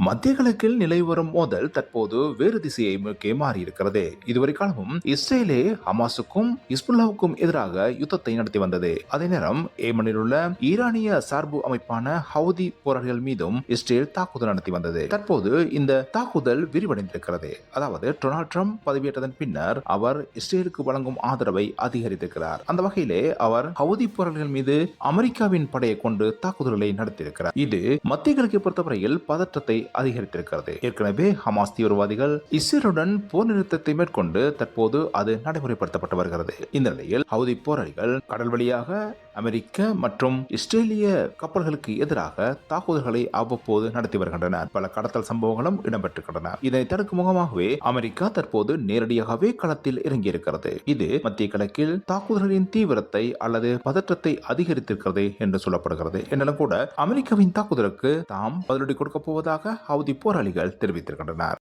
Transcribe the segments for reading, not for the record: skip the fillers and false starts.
மத்திய கிழக்கில் நிலை வரும் மோதல் தற்போது வேறு திசையை நோக்கி மாறியிருக்கிறது. இதுவரை காலமும் இஸ்ரேலே ஹமாஸுக்கும் ஹிஸ்புல்லாவுக்கும் எதிராக யுத்தத்தை நடத்தி வந்தது. அதே நேரம் ஏமனில் உள்ள ஈரானிய சார்பு அமைப்பான ஹவுதி போராளிகள் மீதும் இஸ்ரேல் தாக்குதல் நடத்தி வந்தது. தற்போது இந்த தாக்குதல் விரிவடைந்திருக்கிறது. அதாவது டொனால்ட் ட்ரம்ப் பதவியேற்றதன் பின்னர் அவர் இஸ்ரேலுக்கு வழங்கும் ஆதரவை அதிகரித்திருக்கிறார். அந்த வகையிலே அவர் ஹவுதி போராளிகள் மீது அமெரிக்காவின் படையை கொண்டு தாக்குதல்களை நடத்தியிருக்கிறார். இது மத்திய கிழக்கை பொறுத்தவரையில் பதற்றத்தை அதிகரித்திருக்கிறது. ஏற்கனவே ஹமாஸ் தீவிரவாதிகள் இஸ்ரேலுடன் போர் நிறுத்தத்தை மேற்கொண்டு தற்போது அது நடைமுறைப்படுத்தப்பட்டு வருகிறது. இந்த நிலையில் ஹவுதி போராளிகள் கடல் வழியாக அமெரிக்க மற்றும் இஸ்ரேலிய கப்பல்களுக்கு எதிராக தாக்குதல்களை அவ்வப்போது நடத்தி வருகின்றனர். பல கடத்தல் சம்பவங்களும் இடம்பெற்றிருக்கின்றன. இதனை தடுக்கும் முகமாகவே அமெரிக்கா தற்போது நேரடியாகவே களத்தில் இறங்கியிருக்கிறது. இது மத்திய கிழக்கில் தாக்குதல்களின் தீவிரத்தை அல்லது பதற்றத்தை அதிகரித்திருக்கிறது என்று சொல்லப்படுகிறது. என்றாலும் கூட அமெரிக்காவின் தாக்குதலுக்கு தாம் பதிலடி கொடுக்க போவதாக ஹவுதி போராளிகள் தெரிவித்திருக்கின்றனர்.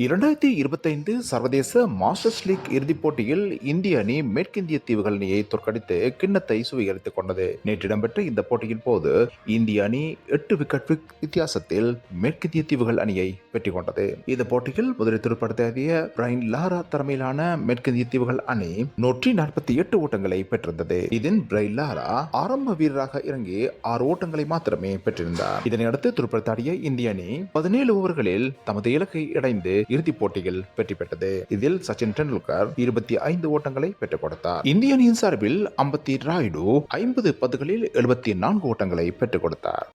2025 சர்வதேச மாஸ்டர்ஸ் லீக் இறுதிப் போட்டியில் இந்திய அணி மேற்கிந்திய தீவுகள் அணியை தோற்கடித்து கிண்ணத்தை சுவீகரித்துக் கொண்டது. நேற்று இடம்பெற்ற இந்த போட்டியின் போது இந்திய அணி 8 விக்கெட் வித்தியாசத்தில் மேற்கிந்திய தீவுகள் அணியை வெற்றி கொண்டது. இந்த போட்டியில் முதலில் துடுப்படுத்திய பிரைன் லாரா தலைமையிலான மேற்கிந்திய தீவுகள் அணி 148 ஓட்டங்களை பெற்றிருந்தது. இதில் பிரைன் லாரா ஆரம்ப வீரராக இறங்கி 6 ஓட்டங்களை மாத்திரமே பெற்றிருந்தார். இதனையடுத்து துடுப்படுத்தாடிய இந்திய அணி 17 ஓவர்களில் தமது இலக்கை அடைந்து இறுதிப் போட்டியில் வெற்றி பெற்றது. இதில் சச்சின் டெண்டுல்கர் 25 ஓட்டங்களை பெற்றுக் கொடுத்தார். இந்திய அணியின் சார்பில் அம்பத்தி ராயுடு 50 பந்துகளில் 74 ஓட்டங்களை பெற்றுக் கொடுத்தார்.